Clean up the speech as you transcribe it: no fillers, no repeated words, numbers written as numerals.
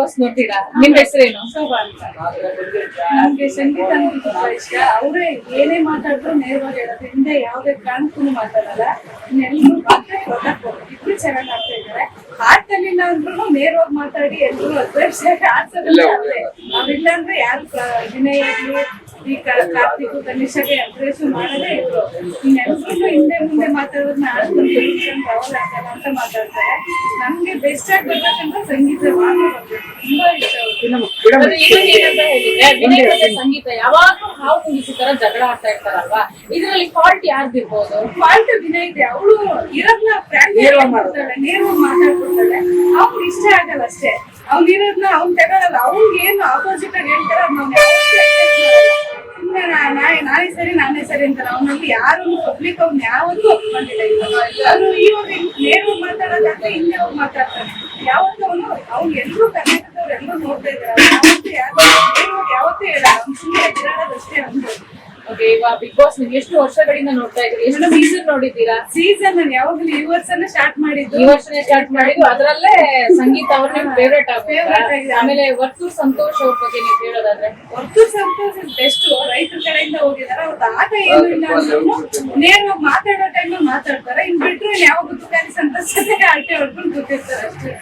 Boss ನೋಡ್ತೀರಾ? ನಿಮ್ ಹೆಸರೇನು? ಶೋಭಾ ಅಂತ. ನಮ್ಗೆ ಸಂಗೀತ ಅಂದ್ರೆ ತುಂಬಾ ಇಷ್ಟ. ಅವರೇ ಏನೇ ಮಾತಾಡಿದ್ರು ನೇರವಾಗಿ ಹೇಳೋದು, ಹಿಂದೆ ಯಾವುದೇ ಕಾರಣಕ್ಕೂ ಮಾತಾಡಲ್ಲ. ಎಲ್ಲರೂ ಮಾತ್ರ ಇಬ್ರು ಚೆನ್ನಾಗಿ ಆಡ್ತಾ ಇದ್ದಾರೆ. ಆಡ್ತಲಿಲ್ಲ ಅಂದ್ರೂ ನೇರವಾಗಿ ಮಾತಾಡಿ ಎಲ್ಲರೂ ಅದ್ವೈಸಿಯಾಗಿ ಆಡ್ಸೋದಿಲ್ಲ. ಅವ್ರಿಲ್ಲ ಅಂದ್ರೆ ಯಾರು ವಿನಯ್ ಆಗ್ಲಿ, ಈ ಕಾರ್ತಿಕ್ ತನಿಷಾಗೆ ಅಭ್ಯಾಸ ಮಾಡದೇ ಇದ್ರು. ಇನ್ನೆಲ್ಲರೂ ಹಿಂದೆ ಮುಂದೆ ಮಾತಾಡೋದನ್ನ ಆಡ್ಕೊಂಡು ಆಗಲ್ಲ ಅಂತ ಮಾತಾಡ್ತಾರೆ. ನಮ್ಗೆ ಬೆಸ್ಟ್ ಆಗಿ ಬರ್ಬೇಕಂದ್ರೆ ಸಂಗೀತ ಮಾತ್ರ ಬರ್ಬೇಕು. ತುಂಬಾ ಇಷ್ಟ ವಿನಯ್ ಮತ್ತೆ ಸಂಗೀತ ಯಾವಾಗ್ಲೂ ಹಾವು ಕುಣಿಸಿ ತರ ಜಗಳ ಆಡ್ತಾ ಇರ್ತಾರಲ್ವಾ, ಇದರಲ್ಲಿ ಫಾಲ್ಟ್ ಯಾರ್ದಿರ್ಬೋದು? ಫಾಲ್ಟ್ ವಿನಯ್ ಇದೆ. ಅವಳು ಇರೋದ್ನ ನೇರವಾಗಿ ಮಾತಾಡ್ಕೊಡ್ತಾಳೆ. ಅವ್ರು ಇಷ್ಟ ಆಗಲ್ಲ ಅಷ್ಟೇ. ಅವ್ನು ಇರೋದ್ನ ಅವ್ನು ತಗೊಳಲ್ಲ. ಅವ್ನಿಗೆ ಏನು ಆಪೋಸಿಟ್ ಆಗಿ ಹೇಳ್ತಾರೆ ನಾನೇ ಸರಿ ಅಂತಾರೆ. ಅವನಲ್ಲಿ ಯಾರು ಪಬ್ಲಿಕ್ ಅವ್ನು ಯಾವತ್ತೂ ಒಪ್ಕೊಂಡಿಲ್ಲ. ಅವನು ಇವಾಗ ನೇರವಾಗಿ ಮಾತಾಡೋದಾದ್ರೆ ಹಿಂದೆ ಹೋಗಿ ಮಾತಾಡ್ತಾನೆ. ಯಾವತ್ತೂ ಅವ್ನು ಎಲ್ಲರೂ ಕರ್ನಾಟಕದವ್ರು ಎಲ್ಲರೂ ನೋಡ್ತಾ ಇದ್ದಾರೆ. ಯಾವತ್ತೂ ಹೇಳ ಅವ್ನು ಸುಮ್ಮನೆ ಎದುರಾಡೋದಷ್ಟೇ ಅವ್ನು. ಓಕೆ, ಇವಾಗ ಬಿಗ್ ಬಾಸ್ ನೀವು ಎಷ್ಟು ವರ್ಷಗಳಿಂದ ನೋಡ್ತಾ ಇದ್ದೀರಿ? ಎಷ್ಟು ಸೀಸನ್ ನೋಡಿದ್ದೀರಾ? ಸೀಸನ್ ನಾನು ಯಾವಾಗಲೂ ಈ ವರ್ಷನೇ ಸ್ಟಾರ್ಟ್ ಮಾಡಿದ್ದು. ಈ ವರ್ಷನೇ ಸ್ಟಾರ್ಟ್ ಮಾಡಿದ್ದು. ಅದರಲ್ಲೇ ಸಂಗೀತ ಅವ್ರ ಫೇವ್ರೇಟ್ ಆಗಿದೆ. ಆಮೇಲೆ ವರ್ತೂರ್ ಸಂತೋಷ್ ಅವ್ರ ಬಗ್ಗೆ ನೀವು ಹೇಳೋದಾದ್ರೆ? ವರ್ತೂರ್ ಸಂತೋಷ್ ಬೆಸ್ಟ್. ರೈತರ ಕಡೆಯಿಂದ ಹೋಗಿದ್ದಾರೆ. ಅವ್ರದ್ದು ಆಟ ಏನು ಇಲ್ಲ ಅಂದ್ರೂ ನೇರವಾಗಿ ಮಾತಾಡೋ ಟೈಮಲ್ಲಿ ಮಾತಾಡ್ತಾರೆ. ಇನ್ ಬಿಟ್ರು ಯಾವಾಗ ತುಕಾಲಿ ಸಂತೋಷ ಆಟೆ ಹೊಡ್ಕೊಂಡು ಕೂತಿರ್ತಾರೆ ಅಷ್ಟೇ.